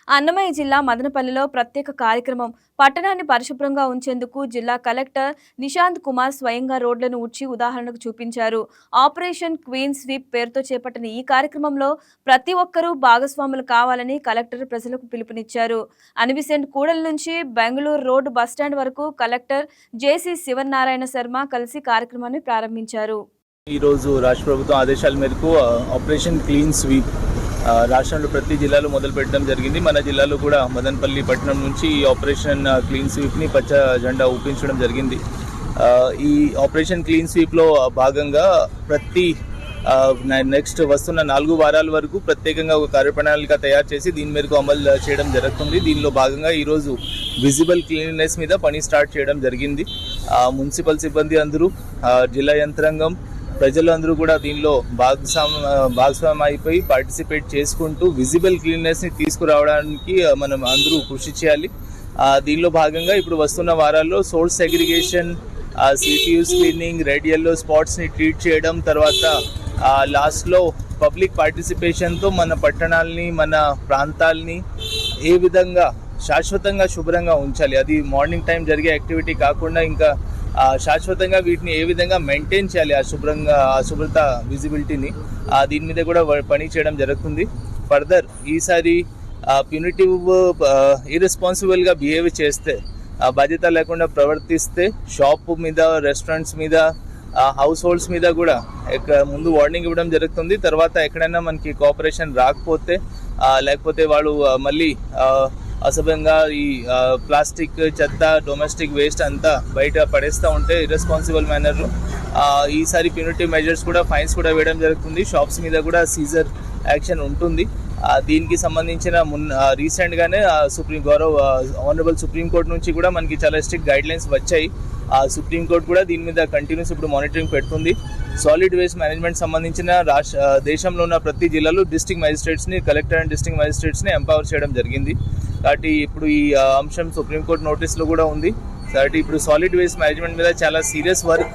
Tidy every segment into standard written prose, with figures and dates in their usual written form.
అన్నమయ్య జిల్లా మదనపల్లిలో ప్రత్యేక కార్యక్రమం. పట్టణాన్ని పరిశుభ్రంగా ఉంచేందుకు జిల్లా కలెక్టర్ నిశాంత్ కుమార్ స్వయంగా రోడ్లను ఊడ్చి ఉదాహరణకు చూపించారు. ఆపరేషన్ క్వీన్ స్వీప్ పేరుతో చేపట్టిన ఈ కార్యక్రమంలో ప్రతి ఒక్కరూ భాగస్వాములు కావాలని కలెక్టర్ ప్రజలకు పిలుపునిచ్చారు. అనిబిసెంట్ కూడలి నుంచి బెంగళూరు రోడ్డు బస్టాండ్ వరకు కలెక్టర్ జేసీ శివనారాయణ శర్మ కలిసి కార్యక్రమాన్ని ప్రారంభించారు. ఈ రోజు రాష్ట్ర ప్రభుత్వం ఆదేశాల మేరకు ఆపరేషన్ క్లీన్ స్వీప్ రాష్ట్రంలో ప్రతి జిల్లాలో మొదలు పెట్టడం జరిగింది. మన జిల్లాలో కూడా మదనపల్లి పట్టణం నుంచి ఈ ఆపరేషన్ క్లీన్ స్వీప్ని పచ్చ జెండా ఊపించడం జరిగింది. ఈ ఆపరేషన్ క్లీన్ స్వీప్లో భాగంగా ప్రతి నెక్స్ట్ వస్తున్న 4 వారాల వరకు ప్రత్యేకంగా ఒక కార్యప్రణాళిక తయారు చేసి దీని మేరకు అమలు చేయడం జరుగుతుంది. దీనిలో భాగంగా ఈరోజు విజిబుల్ క్లీన్లీనెస్ మీద పని స్టార్ట్ చేయడం జరిగింది. మున్సిపల్ సిబ్బంది అందరూ, జిల్లా యంత్రాంగం, ప్రజలందరూ కూడా దీనిలో భాగస్వామ్యం అయిపోయి పార్టిసిపేట్ చేసుకుంటూ విజిబుల్ క్లీన్నెస్ని తీసుకురావడానికి మనం అందరూ కృషి చేయాలి. దీనిలో భాగంగా ఇప్పుడు వస్తున్న వారాల్లో source segregation, CTUs cleaning, red yellow స్పాట్స్ని ట్రీట్ చేయడం, తర్వాత లాస్ట్లో పబ్లిక్ పార్టిసిపేషన్తో మన పట్టణాలని, మన ప్రాంతాలని ఏ విధంగా శాశ్వతంగా శుభ్రంగా ఉంచాలి, అది మార్నింగ్ టైం జరిగే యాక్టివిటీ కాకుండా ఇంకా శాశ్వతంగా వీటిని ఏ విధంగా మెయింటైన్ చేయాలి, శుభ్రత విజిబిలిటీని, దీని మీద కూడా పని చేయడం జరుగుతుంది. ఫర్దర్ ఈసారి ప్యూనిటివ్ ఇర్రెస్పాన్సిబుల్గా బిహేవ్ చేస్తే, బాధ్యత లేకుండా ప్రవర్తిస్తే షాప్ మీద, రెస్టారెంట్స్ మీద, హౌస్ హోల్డ్స్ మీద కూడా ముందు వార్నింగ్ ఇవ్వడం జరుగుతుంది. తర్వాత ఎక్కడైనా మనకి కోఆపరేషన్ రాకపోతే, లేకపోతే వాళ్ళు మళ్ళీ అసభ్యంగా ఈ ప్లాస్టిక్, చెత్త, డొమెస్టిక్ వేస్ట్ అంతా బయట పడేస్తూ ఉంటే ఇర్రెస్పాన్సిబుల్ మేనర్లో ఈసారి ప్యూనిటివ్ మెజర్స్ కూడా, ఫైన్స్ కూడా వేయడం జరుగుతుంది. షాప్స్ మీద కూడా సీజర్ యాక్షన్ ఉంటుంది. దీనికి సంబంధించిన రీసెంట్గానే ఆనరబుల్ సుప్రీంకోర్టు నుంచి కూడా మనకి చాలా స్ట్రిక్ట్ గైడ్లైన్స్ వచ్చాయి. సుప్రీంకోర్టు కూడా దీని మీద కంటిన్యూస్ ఇప్పుడు మానిటరింగ్ పెడుతుంది. సాలిడ్ వేస్ట్ మేనేజ్మెంట్ సంబంధించిన దేశంలో ఉన్న ప్రతి జిల్లాలో డిస్ట్రిక్ట్ మ్యాజిస్ట్రేట్స్ని, కలెక్టర్ అండ్ డిస్ట్రిక్ట్ మ్యాజిస్ట్రేట్స్ని ఎంపవర్ చేయడం జరిగింది. కాబట్టి ఇప్పుడు ఈ అంశం సుప్రీంకోర్టు నోటీస్లో కూడా ఉంది. కాబట్టి ఇప్పుడు సాలిడ్ వేస్ట్ మేనేజ్మెంట్ మీద చాలా సీరియస్ వర్క్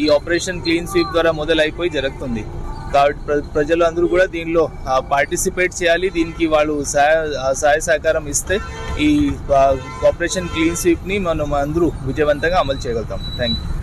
ఈ ఆపరేషన్ క్లీన్ స్వీప్ ద్వారా మొదలైపోయి జరుగుతుంది. కాబట్టి ప్రజలు అందరూ కూడా దీనిలో పార్టిసిపేట్ చేయాలి. దీనికి వాళ్ళు సహాయ సహకారం ఇస్తే ఈ ఆపరేషన్ క్లీన్ స్వీప్ని మనం అందరూ విజయవంతంగా అమలు చేయగలుగుతాం. Thank you.